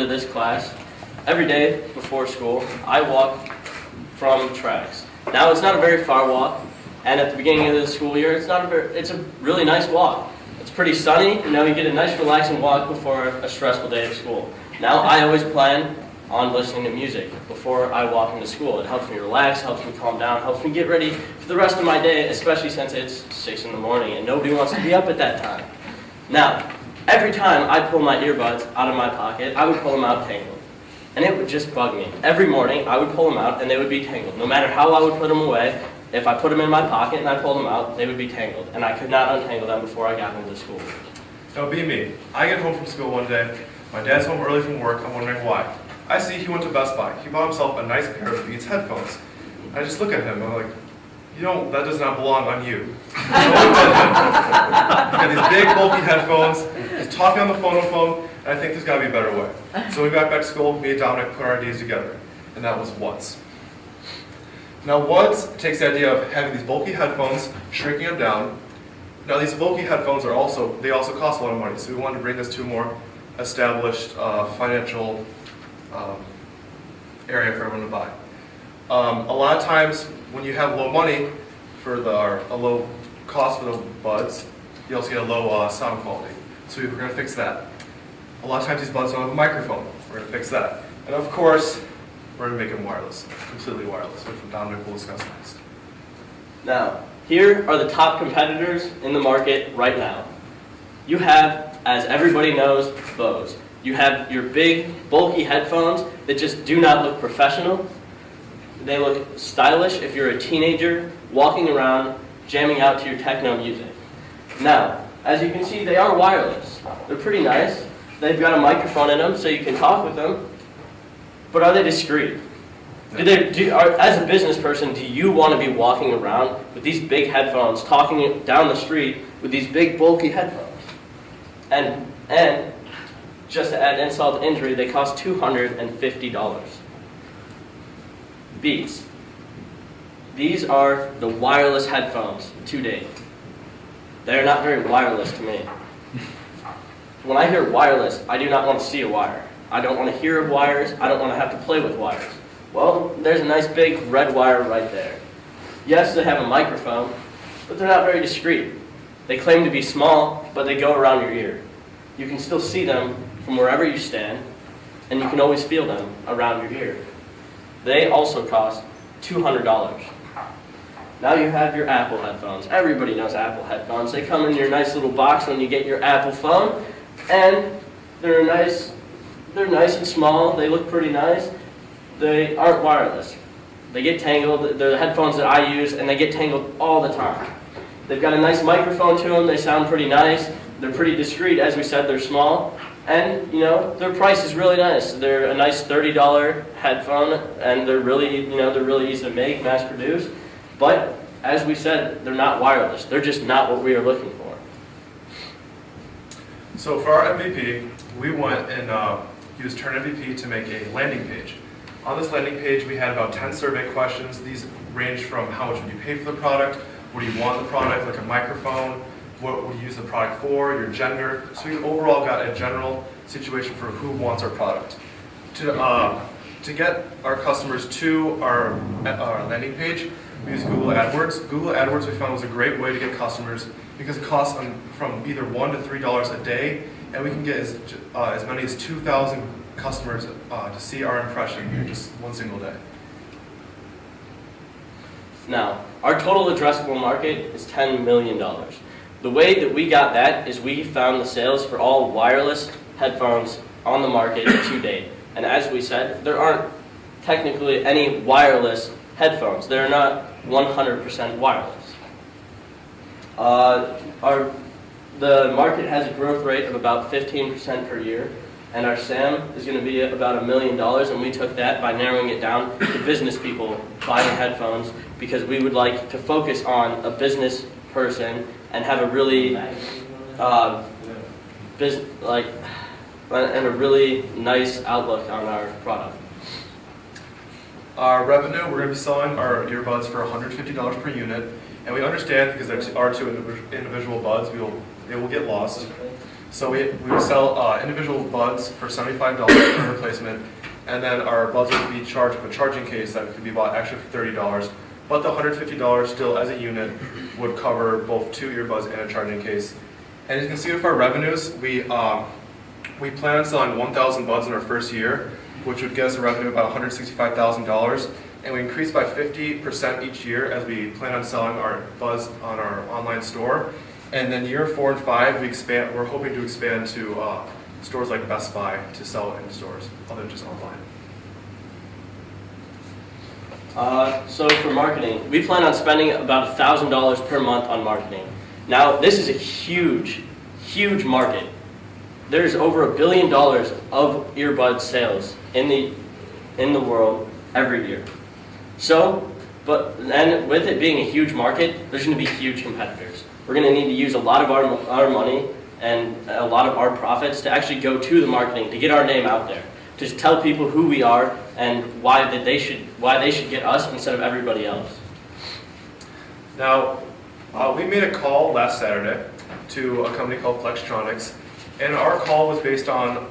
to this class, every day before school, I walk from tracks. Now, it's not a very far walk, and at the beginning of the school year, it's a really nice walk. It's pretty sunny, you get a nice relaxing walk before a stressful day of school. Now, I always plan on listening to music before I walk into school. It helps me relax, helps me calm down, helps me get ready for the rest of my day, especially since it's 6 in the morning and nobody wants to be up at that time. Now, every time I pull my earbuds out of my pocket, I would pull them out tangled. And it would just bug me. Every morning, I would pull them out and they would be tangled. No matter how I would put them away, if I put them in my pocket and I pulled them out, they would be tangled. And I could not untangle them before I got into school. That'll be me. I get home from school one day. My dad's home early from work. I'm wondering why. I see he went to Best Buy. He bought himself a nice pair of Beats headphones. I just look at him and I'm like, that does not belong on you. He got these big, bulky headphones. He's talking on the phone, and I think there's got to be a better way. So we got back to school, me and Dominic put our ideas together, and that was Wudz. Now Wudz takes the idea of having these bulky headphones, shrinking them down. Now these bulky headphones also cost a lot of money, so we wanted to bring this to a more established financial area for everyone to buy. A lot of times when you have low money a low cost for the buds, you also get a low sound quality. So we're going to fix that. A lot of times these buds don't have a microphone. We're going to fix that. And of course, we're going to make them wireless, completely wireless, which Dominic will discuss next. Now, here are the top competitors in the market right now. You have, as everybody knows, Bose. You have your big, bulky headphones that just do not look professional. They look stylish if you're a teenager walking around jamming out to your techno music. Now, as you can see, they are wireless. They're pretty nice. They've got a microphone in them so you can talk with them. But are they discreet? As a business person, do you want to be walking around with these big headphones, talking down the street with these big, bulky headphones? And just to add insult to injury, they cost $250. Beats. These are the wireless headphones to date. They're not very wireless to me. When I hear wireless, I do not want to see a wire. I don't want to hear of wires. I don't want to have to play with wires. Well, there's a nice big red wire right there. Yes, they have a microphone, but they're not very discreet. They claim to be small, but they go around your ear. You can still see them from wherever you stand, and you can always feel them around your ear. They also cost $200. Now you have your Apple headphones. Everybody knows Apple headphones. They come in your nice little box when you get your Apple phone, and they're nice and small. They look pretty nice. They aren't wireless. They get tangled. They're the headphones that I use, and they get tangled all the time. They've got a nice microphone to them. They sound pretty nice. They're pretty discreet. As we said, they're small. And, their price is really nice. They're a nice $30 headphone, and they're really easy to make, mass produce. But, as we said, they're not wireless. They're just not what we are looking for. So for our MVP, we went and used Turn MVP to make a landing page. On this landing page, we had about 10 survey questions. These ranged from how much would you pay for the product, what do you want in the product, like a microphone, what would you use the product for, your gender. So we overall got a general situation for who wants our product. To get our customers to our landing page, we use Google AdWords. Google AdWords we found was a great way to get customers because it costs from either $1 to $3 a day, and we can get as many as 2,000 customers to see our impression in just one single day. Now, our total addressable market is $10 million. The way that we got that is we found the sales for all wireless headphones on the market to date. And as we said, there aren't technically any wireless headphones. They're not 100% wireless. The market has a growth rate of about 15% per year, and our SAM is going to be about $1 million, and we took that by narrowing it down to business people buying headphones because we would like to focus on a business person and have a really and a really nice outlook on our product. Our revenue, we're going to be selling our earbuds for $150 per unit, and we understand because there are two individual buds, they will get lost. So we would sell individual buds for $75 for replacement, and then our buds would be charged with a charging case that could be bought actually for $30. But the $150 still as a unit would cover both 2 earbuds and a charging case. And you can see with our revenues, we plan on selling 1,000 buds in our first year, which would get us a revenue of about $165,000. And we increase by 50% each year as we plan on selling our buds on our online store. And then year 4 and 5, we're hoping to expand to stores like Best Buy to sell in stores, other than just online. So for marketing, we plan on spending about $1,000 per month on marketing. Now, this is a huge, huge market. There's over $1 billion of earbud sales in the world every year. So, and with it being a huge market, there's going to be huge competitors. We're going to need to use a lot of our money and a lot of our profits to actually go to the marketing, to get our name out there, to tell people who we are and why they should get us instead of everybody else. Now, we made a call last Saturday to a company called Flextronics, and our call was based on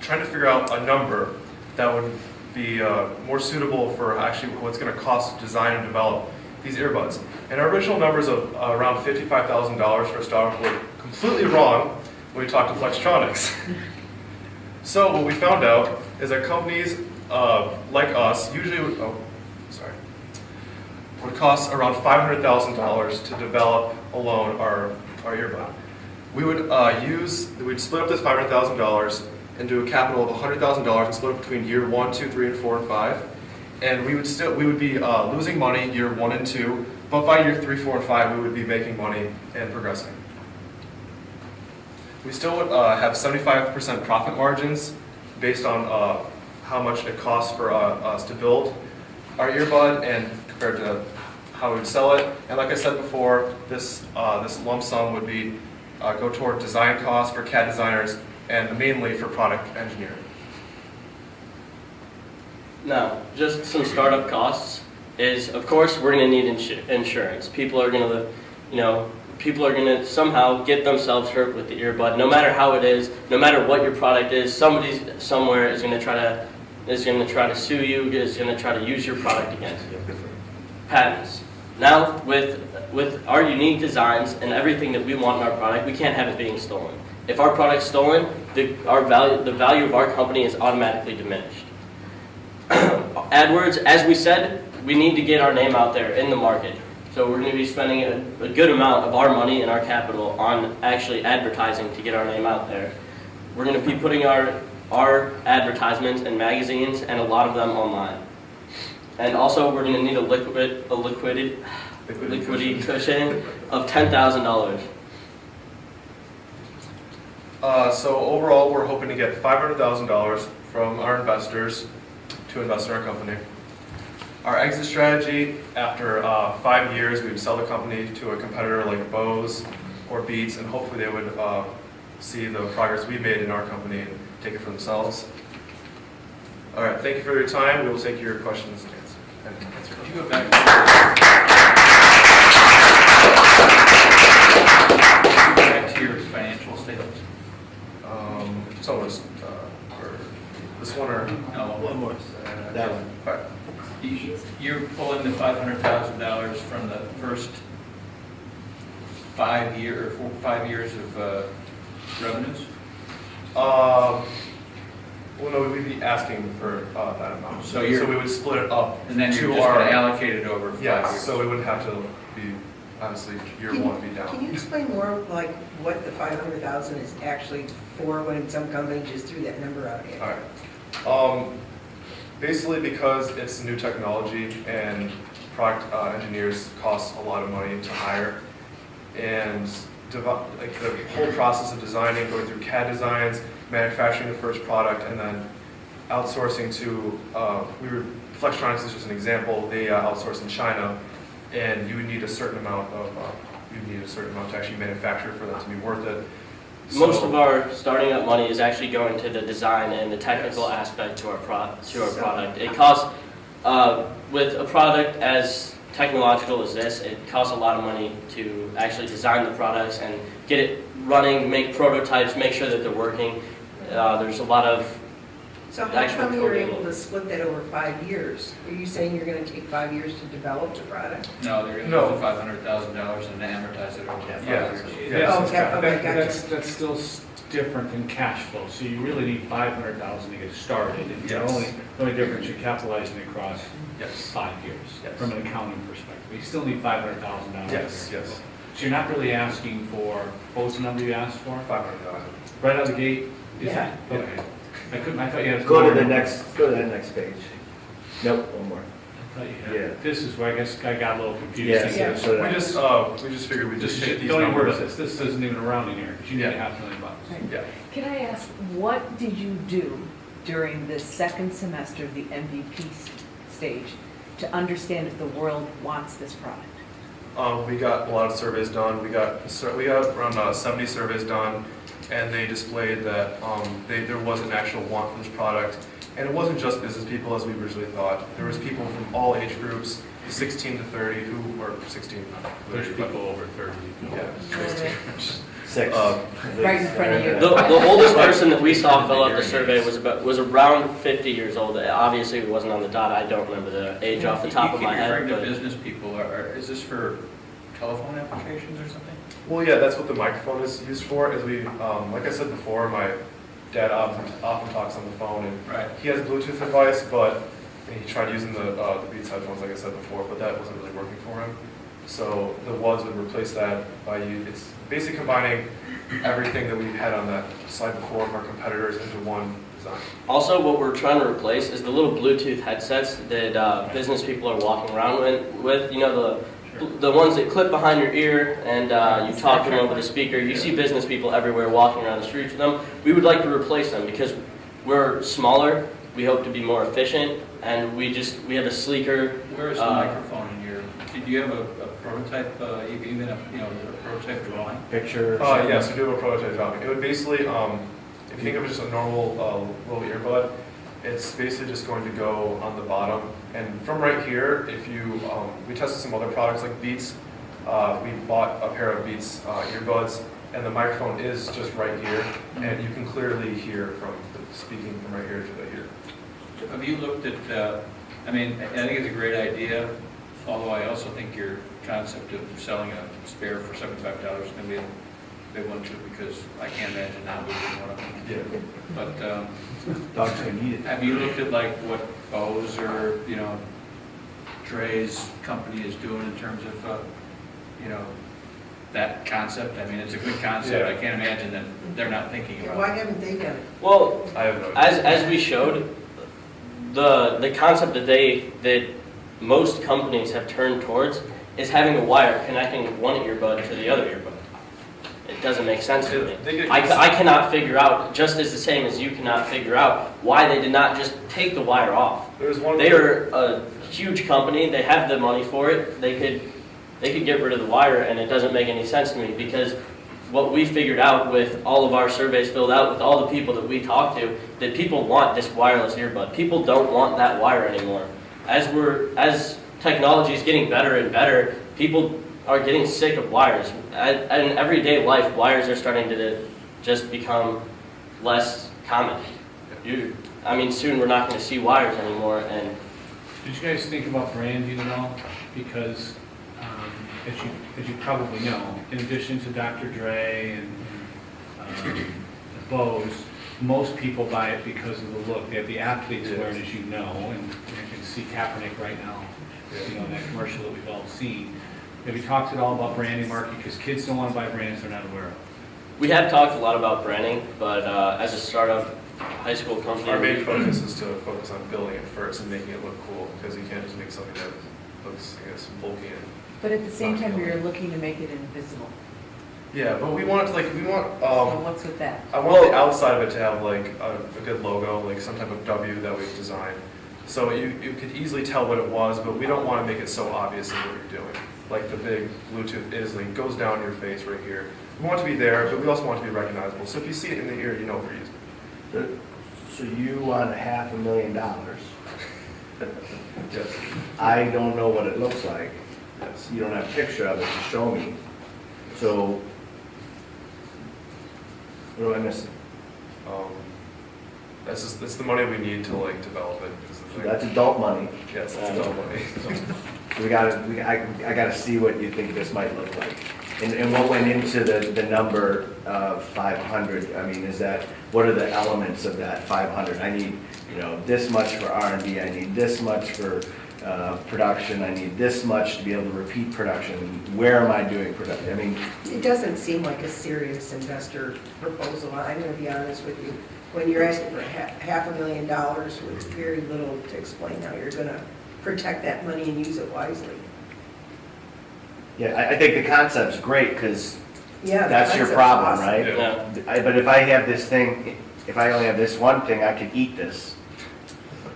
trying to figure out a number that would be more suitable for actually what's going to cost to design and develop these earbuds. And our original numbers of around $55,000 for a startup were completely wrong when we talked to Flextronics. So what we found out is that companies like us usually would cost around $500,000 to develop alone our earbud. We'd split up this $500,000 into a capital of $100,000 and split it between year 1, 2, 3, and 4, and 5. And we would be losing money year 1 and 2, but by year 3, 4, and 5 we would be making money and progressing. We still would have 75% profit margins based on how much it costs for us to build our earbud and compared to how we would sell it. And like I said before, this lump sum would be go toward design costs for CAD designers and mainly for product engineering. Now, just some startup costs is, of course, we're going to need insurance. People are going to somehow get themselves hurt with the earbud, no matter how it is, no matter what your product is. Somebody somewhere is going to try to sue you, is going to try to use your product against you. Patents. Now, with our unique designs and everything that we want in our product, we can't have it being stolen. If our product's stolen, the value of our company is automatically diminished. AdWords, as we said, we need to get our name out there in the market. So we're going to be spending a good amount of our money and our capital on actually advertising to get our name out there. We're going to be putting our advertisements in magazines and a lot of them online. And also we're going to need a liquidity cushion of $10,000. So overall, we're hoping to get $500,000 from our investors to invest in our company. Our exit strategy, after 5 years, we would sell the company to a competitor like Bose or Beats, and hopefully they would see the progress we made in our company and take it for themselves. All right, thank you for your time. We will take your questions and answer. Could you go back to your financial statements? So it was this one or No, one more. That one. all right. You're pulling the $500,000 from the first 5 years of revenues? Well, no, we'd be asking for that amount. So we would split it up. And then you're to just going our- to allocate it over 5 Yes, years? so it wouldn't have to be, obviously, year 1 be down. Can you explain more, like, what the 500,000 is actually for when some company just threw that number out here? All right. Basically, because it's new technology and product engineers cost a lot of money to hire, and like the whole process of designing, going through CAD designs, manufacturing the first product, and then outsourcing to Flextronics is just an example. They outsource in China, and you would need a certain amount to actually manufacture for that to be worth it. Most of our starting up money is actually going to the design and the technical aspect to our product. It costs, with a product as technological as this, it costs a lot of money to actually design the products and get running, make prototypes, make sure that they're working. There's a lot of So how actual come you were coding. able to split that over 5 years? Are you saying you're gonna take 5 years to develop the product? No, they're No. gonna use the $500,000 and amortize it over 5 Yeah. years. Yeah. Oh, okay, gotcha. That's still different than cash flow, so you really need 500,000 to get started. And the Yes. only difference, you're capitalizing across Yes. 5 years, Yes. from an accounting perspective. You still need $500,000. Yes, yes. So you're not really asking for, what was the number you asked for? 500,000. Right out of the gate? Is Yeah. it? Okay. I thought you had. Go more to the numbers. go to the next page. Nope, one more. I thought you had- Yeah. This is where I guess I got a little confused. Yeah, thinking Yeah. of- so We just figured we'd just take these Don't even worry about numbers. this isn't even a rounding error, because you need Yeah. $500,000. Yeah. Can I ask, what did you do during the second semester of the MVP stage to understand if the world wants this product? We got a lot of surveys done. We got around 70 surveys done, and they displayed that there was an actual want for this product. And it wasn't just business people as we originally thought. There was people from all age groups, 16 to 30, who were 16. There's people over 30. Yeah. 6. Right in front of you. The oldest person that we saw fill out the survey was around 50 years old. Obviously, it wasn't on the dot. I don't remember the age off the top of my You head. keep referring to But business people, is this for telephone applications or something? Well, yeah, that's what the microphone is used for. Is we, like I said before, my dad often talks on the phone, and Right. he has a Bluetooth device, but he tried using the Beats headphones, like I said before, but that wasn't really working for him. So the Wudz would replace that by it's basically combining everything that we had on that slide before of our competitors into one design. also, what we're trying to replace is the little Bluetooth headsets that business people are walking around with. You know, the ones that clip behind your ear and you talk to them over the speaker. You see business people everywhere walking around the streets with them. We would like to replace them because we're smaller. We hope to be more efficient, and we have a sleeker. Where is the microphone in your, do you have a prototype, even a prototype drawing? Picture. Yes, we do have a prototype drawing. It would basically, if you think of it just a normal little earbud, it's basically just going to go on the bottom. And from right here, if you, we tested some other products like Beats. We bought a pair of Beats earbuds, and the microphone is just right here, and you can clearly hear from the speaking from right here to the here. Have you looked at, I mean, I think it's a great idea, although I also think your concept of selling a spare for $75 is going to be a big one too, because I can't imagine not losing one of them. Yeah. But Dog's gonna need it. have you looked at like what Bose or, Dre's company is doing in terms of, that concept? I mean, it's a good concept. I can't imagine that they're not thinking Yeah, about why it. haven't they done it? Well, I have no. as we showed, the concept that most companies have turned towards is having a wire connecting one earbud to the other earbud. It doesn't make sense to me. They get I cannot figure out, just as the same as you cannot figure out, why they did not just take the wire off. There's one. They are a huge company. They have the money for it. They could get rid of the wire, and it doesn't make any sense to me because what we figured out with all of our surveys filled out with all the people that we talked to, that people want this wireless earbud. People don't want that wire anymore. As technology is getting better and better, people are getting sick of wires. In everyday life, wires are starting to just become less common. Soon we're not going to see wires anymore, and Did you guys think about branding at all? Because, as you probably know, in addition to Dr. Dre and Bose, most people buy it because of the look. They have the athletes wear it, as you know, and you can see Kaepernick right now, in that commercial that we've all seen. Have you talked at all about branding, Mark? Because kids don't want to buy brands they're not aware of. we have talked a lot about branding, but as a startup high school company, Our main focus is to focus on building it first and making it look cool, because you can't just make something that looks, I guess, bulky and. But at the same time, you're looking to make it invisible. Yeah, but we want, So what's with that? I want the outside of it to have like a good logo, like some type of W that we've designed. So you could easily tell what it was, but we don't want to make it so obvious in what you're doing. Like the big Bluetooth is, like goes down your face right here. We want it to be there, but we also want it to be recognizable. So if you see it in the ear, you know what we're using. So you want $500,000. Yes. I don't know what it looks like. Yes. You don't have a picture of it to show me. So What am I missing? That's the money we need to like develop it. Is the So thing. that's adult money. Yes, that's adult money. So I gotta see what you think this might look like. And what went into the number of 500, I mean, what are the elements of that 500? I need, this much for R&D, I need this much for production, I need this much to be able to repeat production. Where am I doing production? I mean, It doesn't seem like a serious investor proposal, I'm gonna be honest with you. When you're asking for $500,000 with very little to explain how you're gonna protect that money and use it wisely. yeah, I think the concept's great, because Yeah, that's your concept's problem, awesome. right? Yeah. But if I have this thing, if I only have this one thing, I could eat this.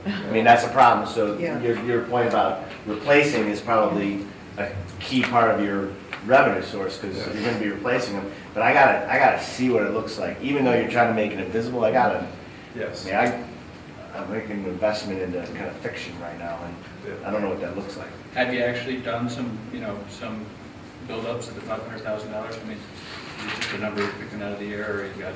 I mean, that's a problem, so Yeah. your point about replacing is probably a key part of your revenue source, because Yeah. you're gonna be replacing them. But I gotta see what it looks like, even though you're trying to make it invisible, I Yes. mean, I'm making an investment into kind of fiction right now, and I don't know what that looks like. Have you actually done some, some build-ups at the $500,000? I mean, is it just a number you're picking out of the air, or you've got,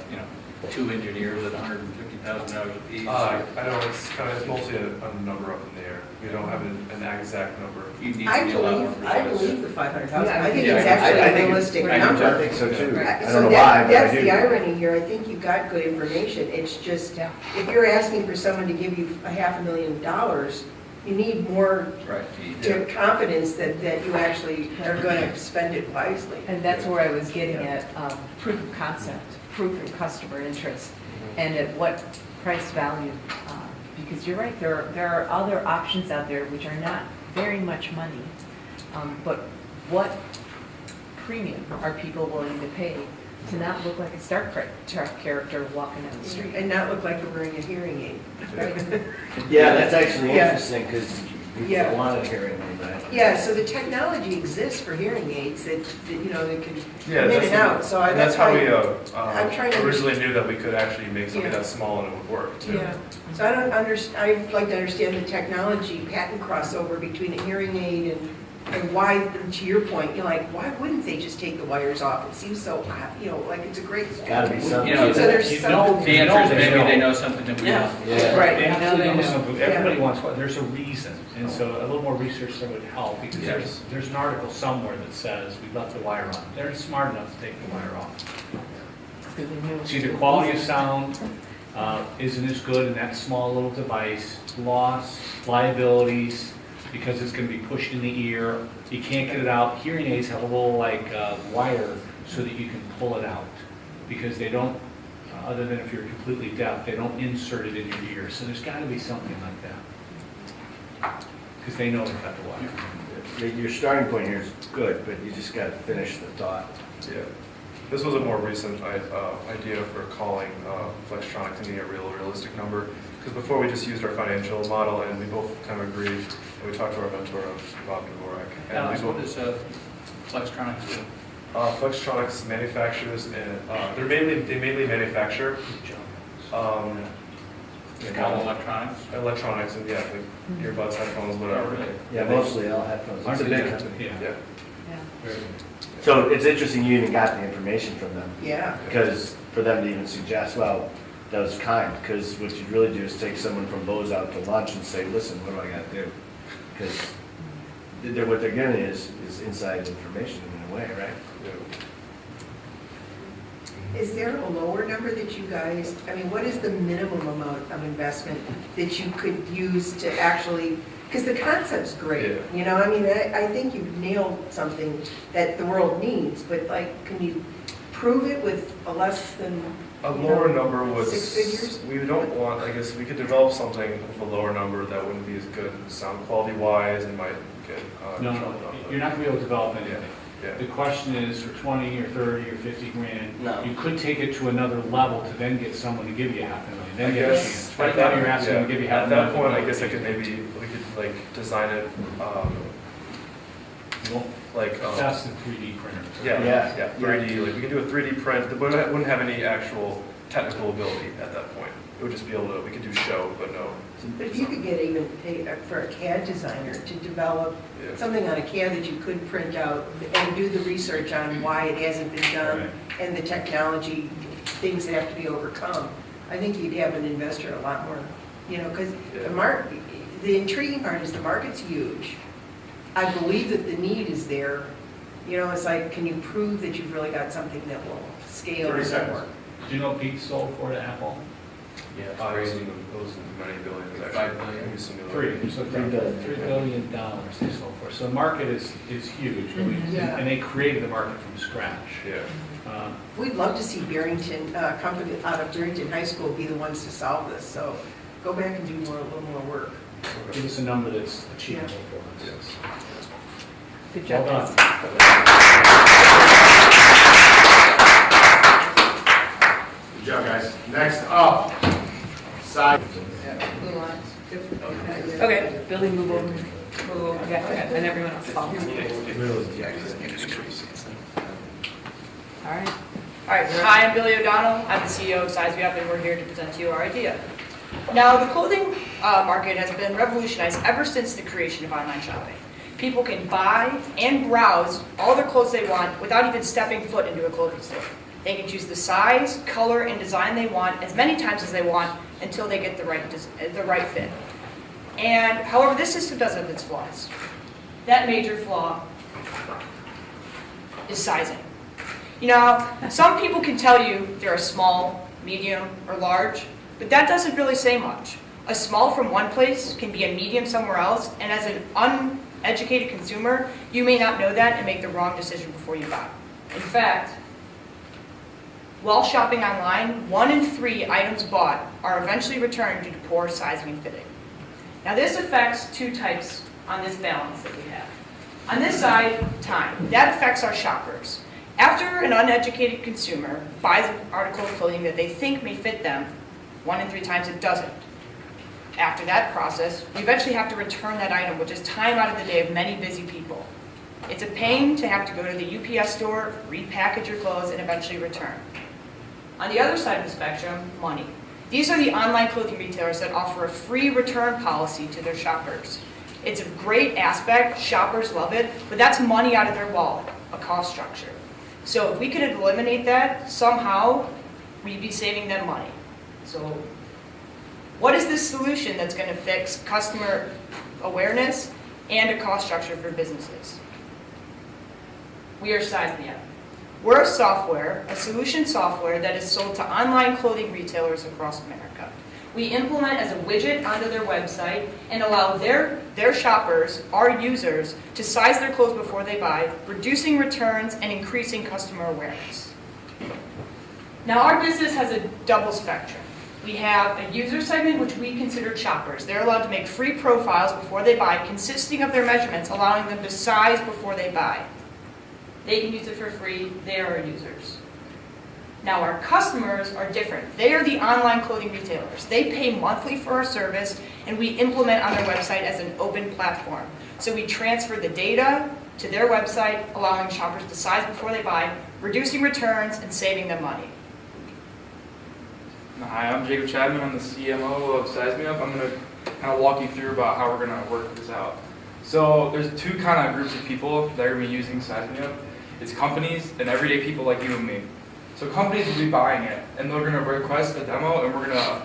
2 engineers at $150,000 apiece? I know it's mostly a number up in the air. We don't have an exact number. You need I to be a lot more believe the precise. 500,000, I think Yeah, it's I actually I a think realistic it's- number. I think so too. Right. I So don't know why, but I that's do. the irony here, I think you've got good information, it's just, Yeah. if you're asking for someone to give you $500,000, you need more Right. to confidence that you actually are gonna spend it wisely. And that's where I was getting at, proof of concept, proof of customer interest, and at what price value. Because you're right, there are other options out there which are not very much money. But what premium are people willing to pay to not look like a Star Trek character walking down the street? And not look like you're wearing a hearing aid. Right? Yeah, that's actually Yeah. interesting, because Yeah. people want a hearing aid, right? Yeah, so the technology exists for hearing aids that they can Yeah, come in that's and out, so and that's how we I'm trying to originally knew that we could actually make something Yeah. that's small and it would work too. Yeah, so I don't I'd like to understand the technology patent crossover between a hearing aid and why, to your point, you're like, why wouldn't they just take the wires off? It seems so, like it's a great. Gotta be something. You know, So there's You know- something. The answer is they maybe know. they know something that we Yeah. don't. Yeah. Right. They Now absolutely they know know. something. Everybody wants what, there's a reason, and so a little more research there would help, because Yes. there's an article somewhere that says we left the wire on. They're smart enough to take the wire off. It's either quality of sound isn't as good in that small little device, loss, liabilities, because it's gonna be pushed in the ear, you can't get it out. Hearing aids have a little wire so that you can pull it out, because they don't, other than if you're completely deaf, they don't insert it in your ear. So there's gotta be something like that, because they know they've got the wire. Your starting point here is good, but you just gotta finish the thought. Yeah. This was a more recent idea for calling Flextronics and getting a realistic number. Because before we just used our financial model, and we both kind of agreed, and we talked to our mentor, Bob Dvorak. And Alex, we what both, does Flextronics do? Flextronics manufactures, and they mainly manufacture All electronics? electronics and like earbuds, headphones, whatever. Oh, really? Yeah, mostly all headphones. It's a big company. Yeah. Yeah. Yeah. Very good. So it's interesting you even got the information from them, Yeah, because for them to even suggest, well, that was kind, because what you'd really do is take someone from Bose out to lunch and say, listen, what do I gotta do? Because what they're getting is inside information in a way, right? is there a lower number that you guys, I mean, what is the minimum amount of investment that you could use to actually, because the concept's great, Yeah. I mean, I think you've nailed something that the world needs, but like, can you prove it with a less than, A lower number was. 6 figures? We don't want, I guess, we could develop something with a lower number that wouldn't be as good sound quality wise and might get. No, you're not gonna be able to develop anything. Yeah. The question is, for 20 or 30 or 50 grand, No. you could take it to another level to then get someone to give you $500,000, then I get a guess chance. at Right that- now, you're asking them to give you $500,000. At that point, I guess I could maybe, we could like design it, You won't- like. That's the 3D printer. Yeah, 3D, like we can do a 3D print, but it wouldn't have any actual technical ability at that point. It would just be able to, we could do show, but no. but if you could get even for a CAD designer to develop Yeah. something on a CAD that you could print out and do the research on why it hasn't been done Right. and the technology things that have to be overcome, I think you'd have an investor a lot more, because the intriguing part is the market's huge. I believe that the need is there. It's like, can you prove that you've really got something that will scale 30 and seconds. work? Do you know Pete sold for to Apple? Yeah, it was many billions, actually. 5 billion. Maybe some million. Three, so $3 billion they sold for. So the market is huge, Yeah. and they created the market from scratch. Yeah. We'd love to see Barrington, company out of Barrington High School be the ones to solve this, so go back and do a little more work. Give us a number that's achievable for us. Yes. Good Well job, done. guys. Good job, guys. Next up, size. Okay, Billy, move over. Move over. Yeah, okay, and everyone else follow. All right. All right, hi, I'm Billy O'Donnell. I'm the CEO of Size Me Up, and we're here to present to you our idea. Now, the clothing market has been revolutionized ever since the creation of online shopping. People can buy and browse all the clothes they want without even stepping foot into a clothing store. They can choose the size, color, and design they want as many times as they want until they get the right fit. And however, this system does have its flaws. That major flaw is sizing. Some people can tell you they're a small, medium, or large, but that doesn't really say much. A small from one place can be a medium somewhere else, and as an uneducated consumer, you may not know that and make the wrong decision before you buy. In fact, while shopping online, 1 in 3 items bought are eventually returned due to poor sizing and fitting. Now this affects 2 types on this balance that we have. On this side, time. That affects our shoppers. After an uneducated consumer buys an article of clothing that they think may fit them, 1 in 3 times it doesn't. After that process, we eventually have to return that item, which is time out of the day of many busy people. It's a pain to have to go to the UPS store, repackage your clothes, and eventually return. On the other side of the spectrum, money. These are the online clothing retailers that offer a free return policy to their shoppers. It's a great aspect, shoppers love it, but that's money out of their wallet, a cost structure. So if we could eliminate that, somehow, we'd be saving them money. So what is this solution that's going to fix customer awareness and a cost structure for businesses? We are Size Me Up. We're a solution software that is sold to online clothing retailers across America. We implement as a widget onto their website and allow their shoppers, our users, to size their clothes before they buy, reducing returns and increasing customer awareness. Now our business has a double spectrum. We have a user segment which we consider shoppers. They're allowed to make free profiles before they buy, consisting of their measurements, allowing them to size before they buy. They can use it for free. They are our users. Now our customers are different. They are the online clothing retailers. They pay monthly for our service, and we implement on their website as an open platform. So we transfer the data to their website, allowing shoppers to size before they buy, reducing returns and saving them money. Hi, I'm Jacob Chapman. I'm the CMO of Size Me Up. I'm going to kind of walk you through about how we're going to work this out. So there's 2 kind of groups of people that are going to be using Size Me Up. It's companies and everyday people like you and me. So companies will be buying it, and they're going to request a demo, and we're going to,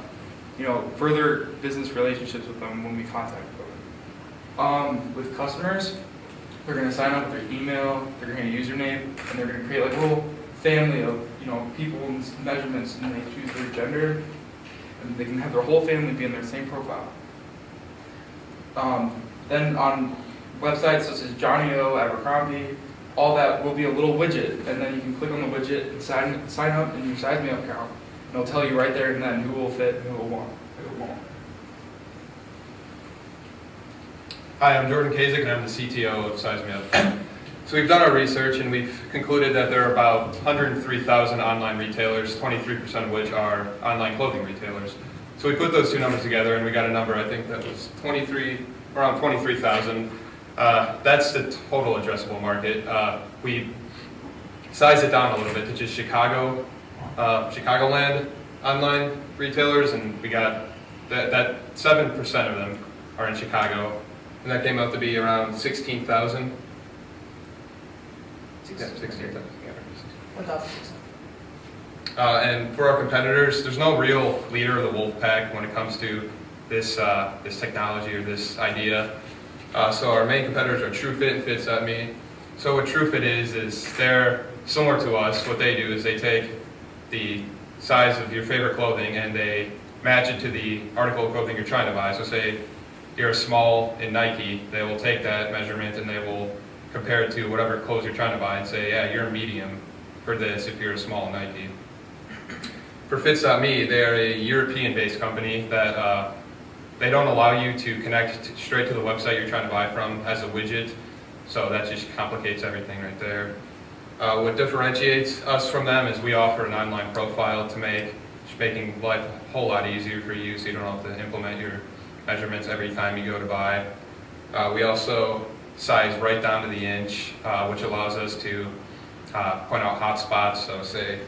further business relationships with them when we contact them. With customers, they're going to sign up with their email, they're going to get a username, and they're going to create like a little family of people's measurements, and they choose their gender, and they can have their whole family be in their same profile. Then on websites such as Johnny O, Abercrombie, all that will be a little widget, and then you can click on the widget and sign up in your Size Me Up account, and it'll tell you right there and then who will fit and who won't. Hi, I'm Jordan Kasich, and I'm the CTO of Size Me Up. So we've done our research, and we've concluded that there are about 103,000 online retailers, 23% of which are online clothing retailers. So we put those 2 numbers together, and we got a number, I think, that was around 23,000. That's the total addressable market. We sized it down a little bit to just Chicagoland online retailers, and we got that 7% of them are in Chicago, and that came out to be around 16,000. Yeah, 16,000. And for our competitors, there's no real leader of the wolf pack when it comes to this technology or this idea. So our main competitors are TrueFit and Fits.me. So what TrueFit is they're similar to us. What they do is they take the size of your favorite clothing and they match it to the article of clothing you're trying to buy. So say you're a small in Nike, they will take that measurement and they will compare it to whatever clothes you're trying to buy and say, yeah, you're a medium for this if you're a small in Nike. For Fits.me, they're a European-based company that they don't allow you to connect straight to the website you're trying to buy from as a widget, so that just complicates everything right there. What differentiates us from them is we offer an online profile to making life a whole lot easier for you, so you don't have to implement your measurements every time you go to buy. We also size right down to the inch, which allows us to point out hot spots. So say,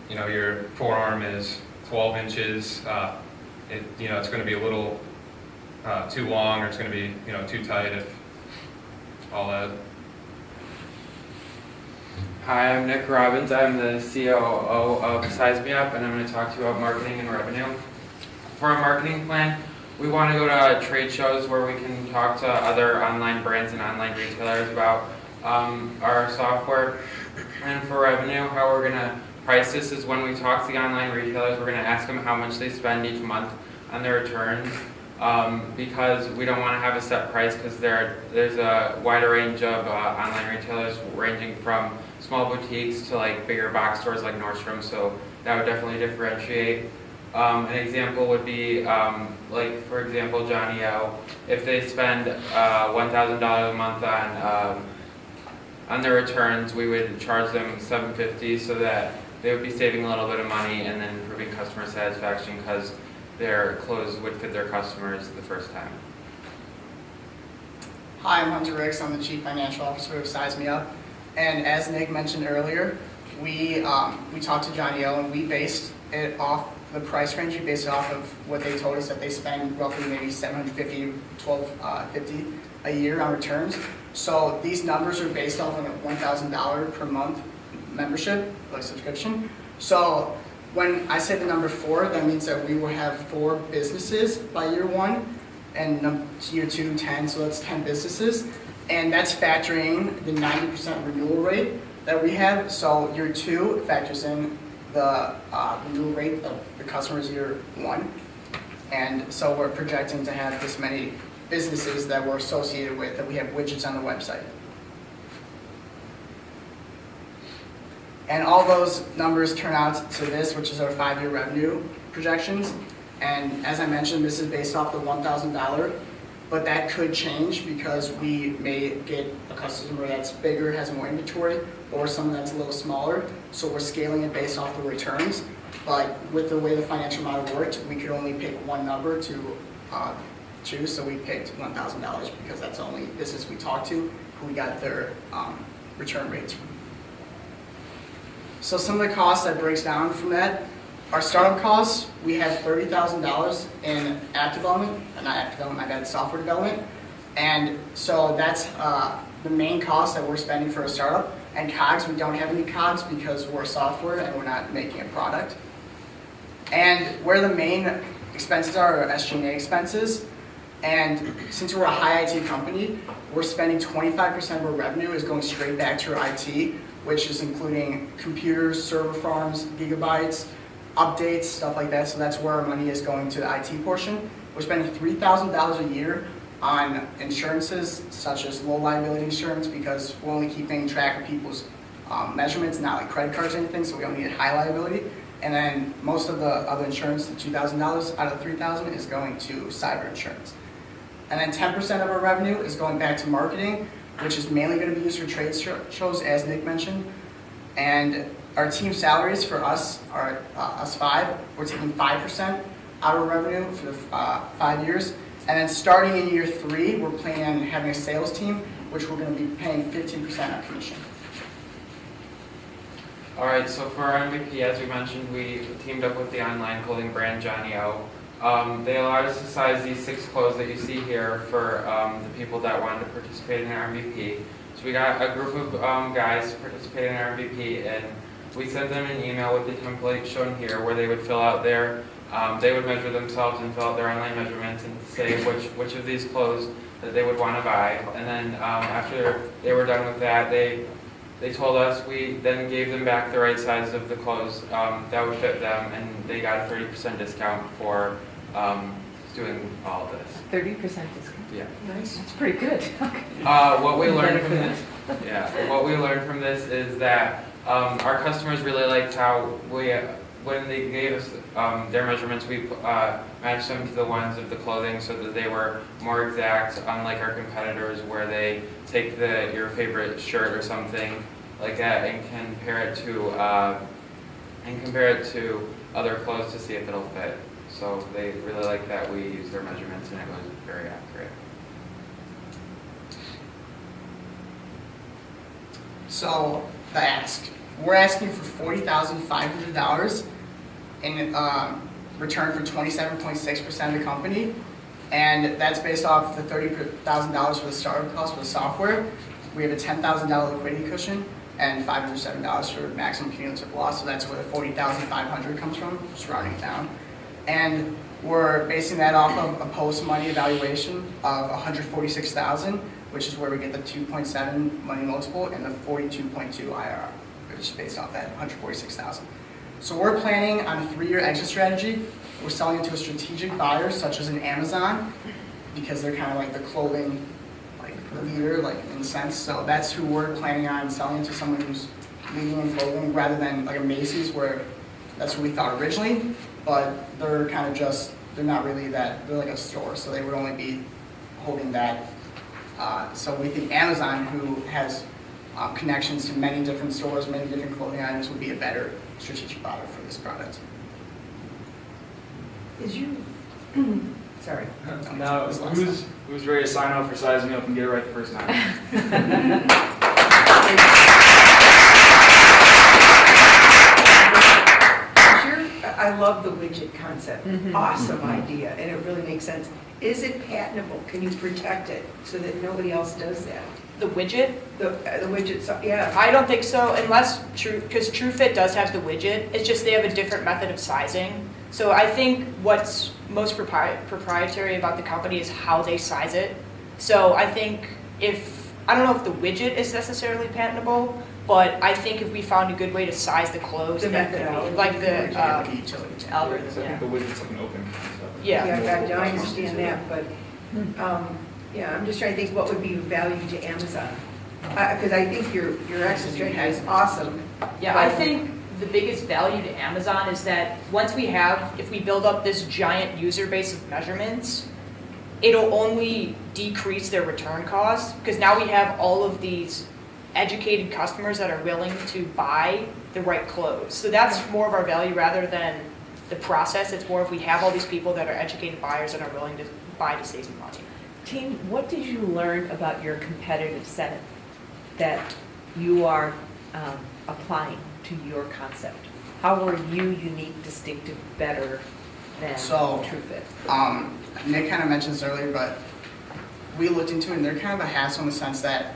your forearm is 12 inches, it's going to be a little too long, or it's going to be, too tight, if all that. Hi, I'm Nick Robbins. I'm the COO of Size Me Up, and I'm going to talk to you about marketing and revenue. For our marketing plan, we want to go to trade shows where we can talk to other online brands and online retailers about our software. And for revenue, how we're going to price this is when we talk to the online retailers, we're going to ask them how much they spend each month on their returns, because we don't want to have a set price, because there's a wider range of online retailers ranging from small boutiques to like bigger box stores like Nordstrom, so that would definitely differentiate. An example would be, like for example, Johnny O. If they spend $1,000 a month on their returns, we would charge them $750, so that they would be saving a little bit of money and then improving customer satisfaction, because their clothes would fit their customers the first time. Hi, I'm Hunter Riggs. I'm the Chief Financial Officer of Size Me Up. And as Nick mentioned earlier, we talked to Johnny O and we based it off the price range. We based it off of what they told us that they spend roughly maybe $750, $1,250 a year on returns. So these numbers are based off of a $1,000 per month membership, like subscription. So when I say the number 4, that means that we will have 4 businesses by year 1, and year 2, 10, so that's 10 businesses. And that's factoring the 90% renewal rate that we have. So year 2 factors in the renewal rate of the customers year 1. And so we're projecting to have this many businesses that we're associated with, that we have widgets on the website. And all those numbers turn out to this, which is our 5-year revenue projections. And as I mentioned, this is based off the $1,000, but that could change because we may get a customer that's bigger, has more inventory, or someone that's a little smaller. So we're scaling it based off the returns. But with the way the financial model worked, we could only pick one number to choose. So we picked $1,000 because that's the only business we talked to who we got their return rates from. So some of the costs that breaks down from that, our startup costs, we have $30,000 in app development, not app development, my bad, software development. And so that's the main cost that we're spending for a startup. And COGS, we don't have any COGS because we're software and we're not making a product. And where the main expenses are SG&A expenses. And since we're a high IT company, we're spending 25% of our revenue is going straight back to our IT, which is including computers, server farms, gigabytes, updates, stuff like that. So that's where our money is going to the IT portion. We're spending $3,000 a year on insurances, such as low liability insurance, because we're only keeping track of people's measurements, not like credit cards or anything, so we only need high liability. And then most of the other insurance, the $2,000 out of the $3,000 is going to cyber insurance. And then 10% of our revenue is going back to marketing, which is mainly going to be used for trade shows, as Nick mentioned. And our team salaries for us are us 5. We're taking 5% out of revenue for the 5 years. And then starting in year 3, we're planning on having a sales team, which we're going to be paying 15% on commission. All right, so for our MVP, as we mentioned, we teamed up with the online clothing brand Johnny O. They allowed us to size these 6 clothes that you see here for the people that wanted to participate in our MVP. So we got a group of guys participating in our MVP, and We sent them an email with the template shown here where they would fill out they would measure themselves and fill out their online measurements and say which of these clothes that they would want to buy. And then after they were done with that, they told us, we then gave them back the right size of the clothes that would fit them, and they got a 30% discount for doing all of this. 30% discount. Yeah. Nice. That's pretty good. What we learned from this, what we learned from this is that our customers really liked how when they gave us their measurements, we matched them to the ones of the clothing so that they were more exact, unlike our competitors where they take your favorite shirt or something like that and compare it to other clothes to see if it'll fit. So they really like that we used their measurements and it was very accurate. So the ask, we're asking for $40,500 in return for 27.6% of the company, and that's based off the $30,000 for the startup cost for the software. We have a $10,000 liquidity cushion and $507 for maximum cumulative loss, so that's where the $40,500 comes from, just rounding it down. And we're basing that off of a post-money evaluation of $146,000, which is where we get the 2.7 money multiple and the 42.2 IRR, which is based off that $146,000. So we're planning on a 3-year exit strategy. We're selling it to a strategic buyer, such as an Amazon, because they're kind of like the clothing leader, in a sense. So that's who we're planning on selling to, someone who's leading in clothing, rather than like a Macy's, where that's what we thought originally. But they're kind of they're not really that, they're like a store, so they would only be holding that. So we think Amazon, who has connections to many different stores, many different clothing items, would be a better strategic buyer for this product. Sorry. Now, who's ready to sign up for Size Me Up and get it right the first time? I love the widget concept. Awesome idea, and it really makes sense. Is it patentable? Can you protect it so that nobody else does that? The widget? The widget, yeah. I don't think so, unless because TrueFit does have the widget. It's just they have a different method of sizing. So I think what's most proprietary about the company is how they size it. So I think I don't know if the widget is necessarily patentable, but I think if we found a good way to size the clothes, The that could methodology. be, like the utility. algorithm, I think yeah. the widget's like an open concept. Yeah. I understand that, but, yeah, I'm just trying to think what would be of value to Amazon. Because I think your exit strategy is awesome. Yeah, I think the biggest value to Amazon is that if we build up this giant user base of measurements, it'll only decrease their return costs, because now we have all of these educated customers that are willing to buy the right clothes. So that's more of our value rather than the process. It's more if we have all these people that are educated buyers and are willing to buy to save some money. Team, what did you learn about your competitive set that you are applying to your concept? How were you unique, distinctive, better than TrueFit? Nick kind of mentioned this earlier, but we looked into it, and they're kind of a hassle in the sense that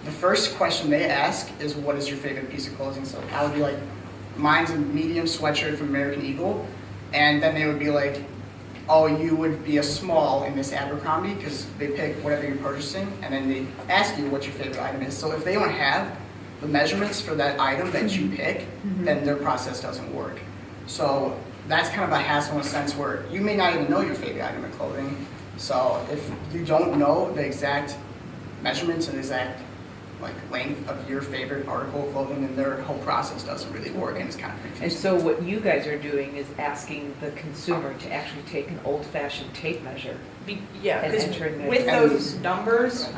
the first question they ask is, what is your favorite piece of clothing? So I would be like, mine's a medium sweatshirt from American Eagle, and then they would be like, oh, you would be a small in this Abercrombie, because they pick whatever you're purchasing, and then they ask you what your favorite item is. So if they don't have the measurements for that item that you pick, then their process doesn't work. So that's kind of a hassle in a sense where you may not even know your favorite item of clothing. So if you don't know the exact measurements and exact length of your favorite article of clothing, then their whole process doesn't really work, and it's kind of confusing. And so what you guys are doing is asking the consumer to actually take an old-fashioned tape measure. Yeah, And because enter in with the- those numbers,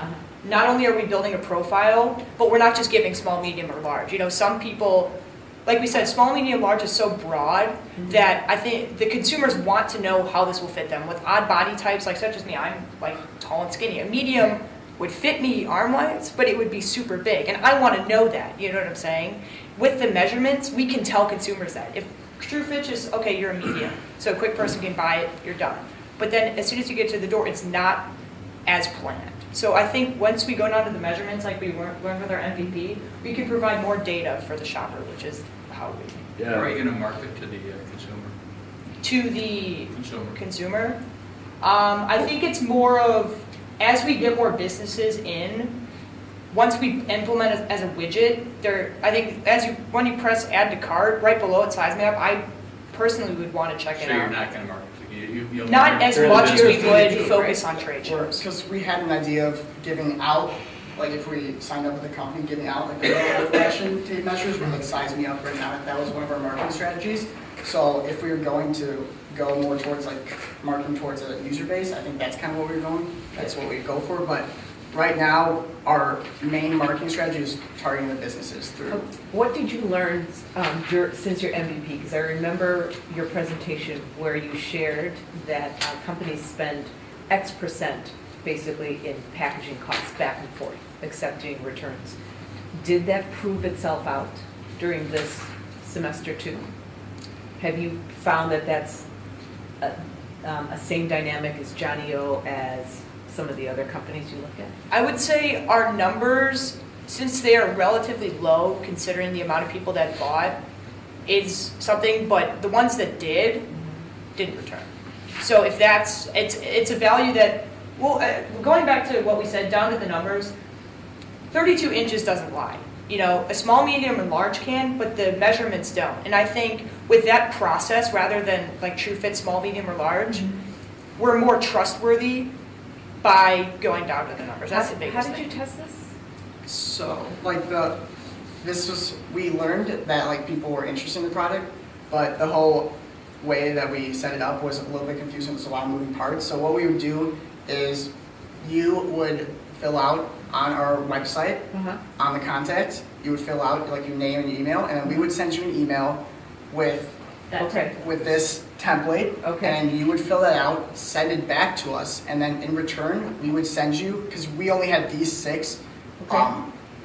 not only are we building a profile, but we're not just giving small, medium, or large. You know, some people, like we said, small, medium, large is so broad that I think the consumers want to know how this will fit them. With odd body types, like such as me, I'm like tall and skinny. A medium would fit me arm-wise, but it would be super big, and I want to know that. You know what I'm saying? With the measurements, we can tell consumers that. If TrueFit is, okay, you're a medium, so a quick person can buy it, you're done. But then as soon as you get to the door, it's not as planned. So I think once we go down to the measurements, like we learned with our MVP, we can provide more data for the shopper, which is how we, How are you gonna market to the consumer? to the Consumer. consumer. I think it's more of, as we get more businesses in, once we implement it as a widget, I think when you press add to cart, right below it, size map, I personally would want to check it So you're out. not gonna market, you'll Not market as to the much as we business. would Right. focus on trade shows. Because we had an idea of giving out, like if we signed up with a company, giving out like the collection tape measures with like Size Me Up right now, that was one of our marketing strategies. So if we were going to go more towards like marketing towards a user base, I think that's kind of what we're going, that's what we go for. But right now, our main marketing strategy is targeting the businesses through. What did you learn since your MVP? Because I remember your presentation where you shared that companies spend X percent basically in packaging costs back and forth, accepting returns. Did that prove itself out during this semester too? Have you found that that's a same dynamic as Johnny-O as some of the other companies you look at? I would say our numbers, since they are relatively low considering the amount of people that bought, is something, but the ones that didn't return. So if it's a value that, well, going back to what we said, down to the numbers, 32 inches doesn't lie. You know, a small, medium, and large can, but the measurements don't. And I think with that process, rather than like true fit, small, medium, or large, we're more trustworthy by going down to the numbers. That's the biggest How thing. did you test this? So, like we learned that like people were interested in the product, but the whole way that we set it up was a little bit confusing. There's a lot of moving parts. So what we would do is you would fill out on our website, on the contact, you would fill out like your name and your email, and then we would send you an email with Okay. with this template, Okay. and you would fill that out, send it back to us, and then in return, we would send you, because we only had these 6 Okay.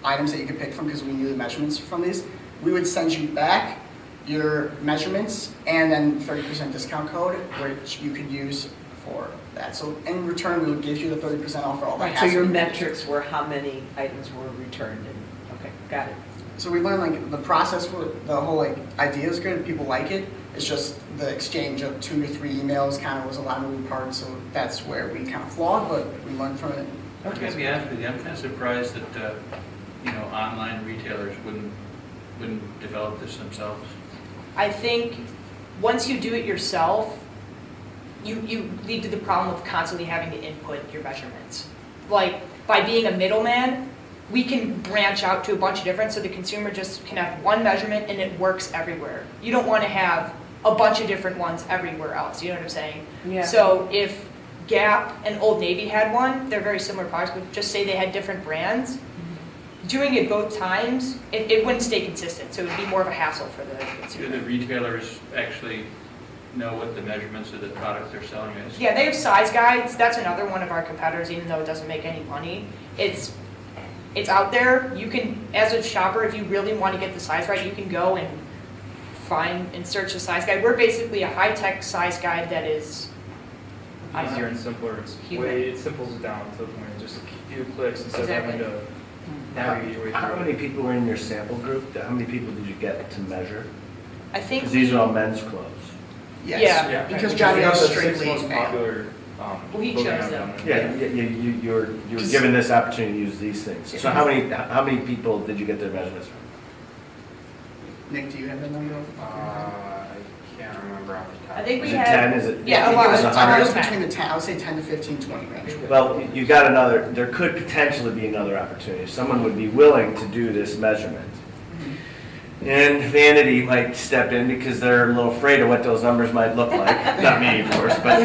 items that you could pick from because we knew the measurements from these, we would send you back your measurements and then 30% discount code, which you could use for that. So in return, we would give you the 30% off for all that. Right, so your metrics were how many items were returned and, okay, got it. So we learned like the process for the whole like idea is good, people like it. It's just the exchange of 2 to 3 emails kind of was a lot of moving parts, so that's where we kind of flawed, but we learned from it. I'm gonna be honest with you, I'm kind of surprised that, online retailers wouldn't develop this themselves. I think once you do it yourself, you lead to the problem of constantly having to input your measurements. Like, by being a middleman, we can branch out to a bunch of different, so the consumer just can have one measurement and it works everywhere. You don't want to have a bunch of different ones everywhere else, you know what I'm saying? Yeah. So if Gap and Old Navy had one, they're very similar products, but just say they had different brands, doing it both times, it wouldn't stay consistent, so it would be more of a hassle for the Do consumer. the retailers actually know what the measurements of the product they're selling is? Yeah, they have size guides. That's another one of our competitors, even though it doesn't make any money. It's out there. You can, as a shopper, if you really want to get the size right, you can go and find and search the size guide. We're basically a high-tech size guide that is, I don't Easier know. and simpler. It's Human. it simples it down to the point of just a few clicks instead of having to navigate your way How through many it. people were in your sample group? How many people did you get to measure? I think Because these are all men's clothes. Yes. Yeah. Because We Johnny got is the 6 strictly most male. popular. Well, he clothing chose items them. down there. Yeah, you were given this opportunity to use these things. So how many people did you get their measurements from? Nick, do you have the number? I can't remember off the top. I think we Is it had. 10? Is it? Yeah, I a think lot. it was, Is it I 100? was between the 10, I would say 10 to 15, 20 range. Well, you got another, there could potentially be another opportunity. Someone would be willing to do this measurement. And vanity might step in because they're a little afraid of what those numbers might look like. Not me, of course, but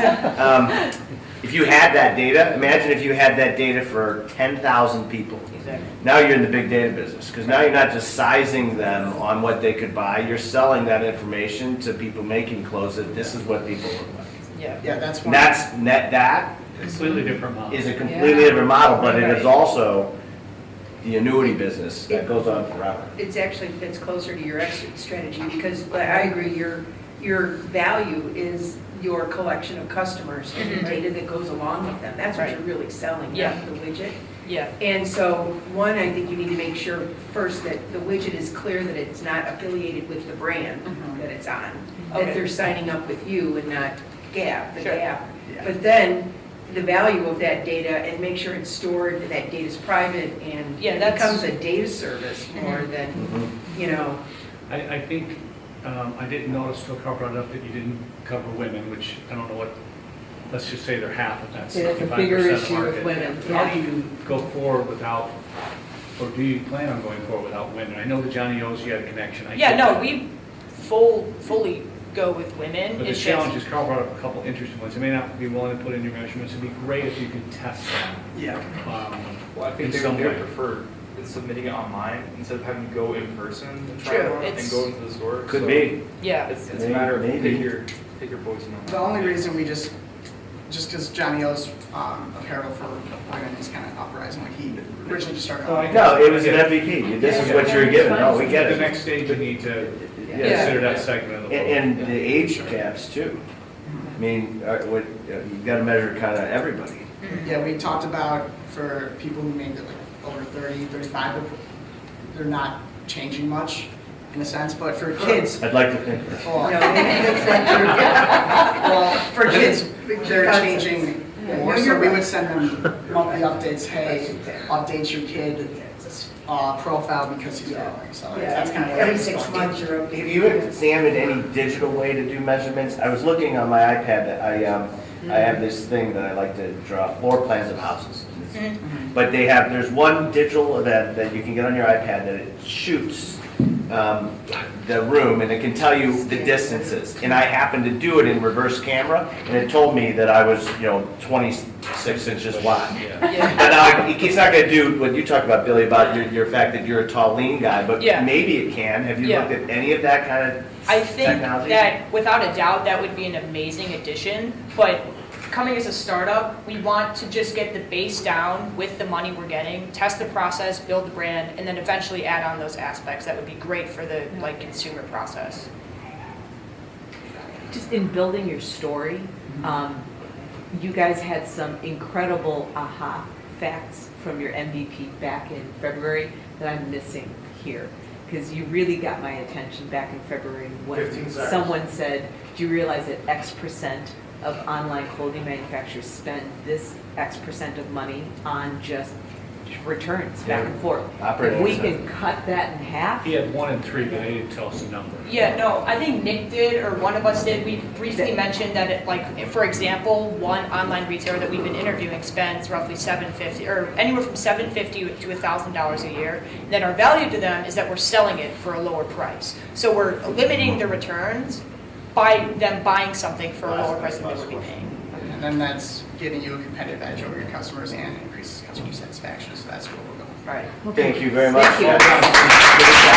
if you had that data, imagine if you had that data for 10,000 people. Exactly. Now you're in the big data business, because now you're not just sizing them on what they could buy, you're selling that information to people making clothes that this is what people look like. Yeah. Yeah, that's And one. that Completely different model. is a completely different model, but it is also the annuity business that goes on forever. It actually fits closer to your exit strategy because I agree, your value is your collection of customers and the data that goes along with them. That's what Right. you're really selling, Yeah. not the widget. Yeah, And so, one, I think you need to make sure first that the widget is clear that it's not affiliated with the brand that it's on. Okay. That they're signing up with you and not Gap, the Sure. Gap. Yeah. But then, the value of that data and make sure it's stored, that data's private and Yeah, it that's- becomes a data service more than, Mhm. you know, I think, I didn't notice till Carl brought it up that you didn't cover women, which I don't know what, let's just say they're half, if that's Yeah, that's a 65% bigger of the issue with market. women, How yeah. do you go forward without, or do you plan on going forward without women? I know the Johnny O's, you had a connection. I yeah, get no, that. we fully go with women. But the It's challenge just, is, Carl brought up a couple interesting ones. You may not be willing to put in your measurements. It'd be great if you could test them. Yeah. Well, I In think they some would way. prefer in submitting it online instead of having to go in person and try True, it on and it's- go into the store. Could So be. yeah, It's a matter of Maybe. pick your poison on The that. only reason we just because Johnny O's apparel for women is kind of uprising, like he originally just started. Oh, I No, it was an MVP. This is what you're given. No, we get The it. next stage, you need to Yeah. consider that segment of the. And the age caps too. I mean, you've got to measure kind of everybody. Yeah, we talked about for people who made it like over 30, 35, they're not changing much in a sense, but for kids, I'd like to think. well, no, that's not true. well, for kids, they're concepts. changing Yeah, more, no, so you're we right. would send them monthly updates, hey, update your kid profile because he's growing, so that's kind of. Every 6 months you're Have updating. you examined any digital way to do measurements? I was looking on my iPad, that I have this thing that I like to draw floor plans of houses. But there's one digital event that you can get on your iPad that it shoots the room and it can tell you the distances. And I happened to do it in reverse camera and it told me that I was, 26 inches wide. yeah. But now, it's not gonna do what you talked about, Billy, about your fact that you're a tall, lean guy, but Yeah. maybe it can. Have you Yeah. looked at any of that kind of I think technology? that without a doubt, that would be an amazing addition, but coming as a startup, we want to just get the base down with the money we're getting, test the process, build the brand, and then eventually add on those aspects. That would be great for the consumer process. Just in building your story, you guys had some incredible aha facts from your MVP back in February that I'm missing here. Because you really got my attention back in February when 15 seconds. someone said, do you realize that X% of online clothing manufacturers spend this X% of money on just returns back and forth? Operating If we expense. can cut that in half, He had 1 in 3, but he didn't tell us the number. Yeah, no, I think Nick did, or one of us did. We briefly mentioned that, for example, one online retailer that we've been interviewing spends roughly $750, or anywhere from $750 to $1,000 a year. And then our value to them is that we're selling it for a lower price. So we're limiting the returns by them buying something for a lower price than they would be paying. And then that's giving you a competitive edge over your customers and increases customer satisfaction, so that's where we're going. Right. Thank you very much. Thank you.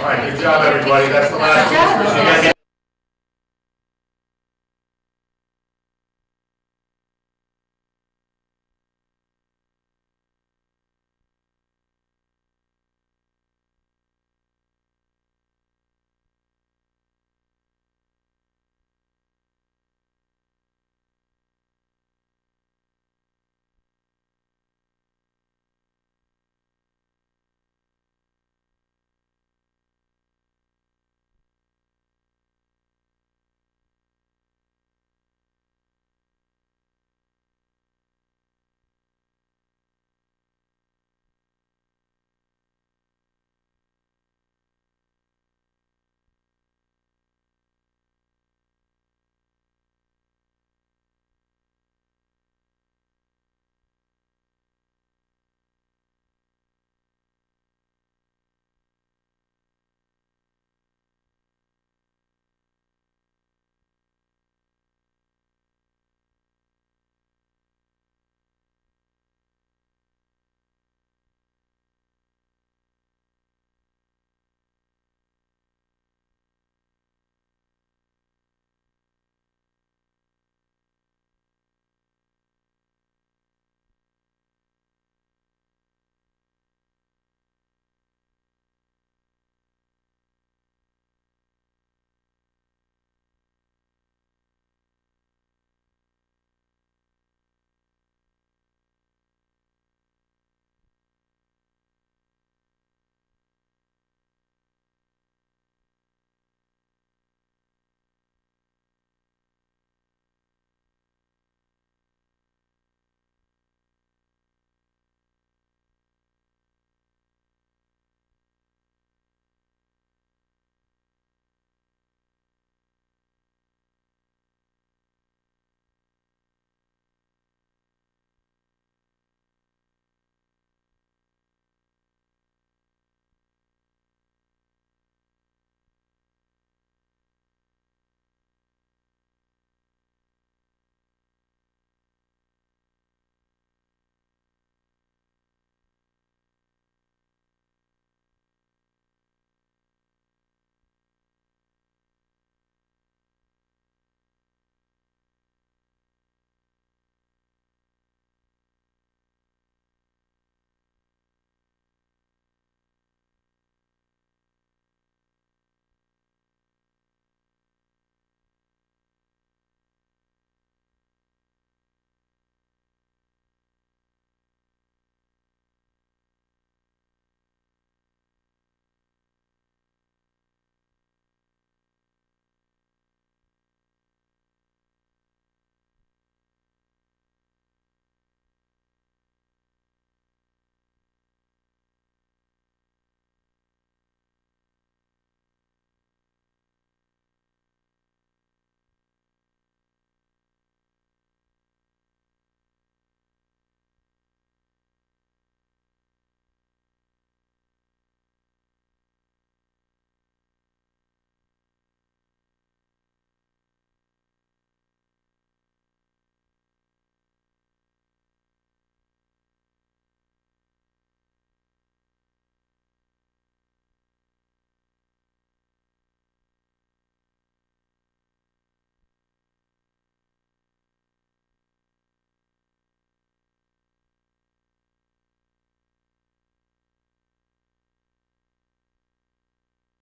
All right, good job, everybody. That's the last. Good job. You gotta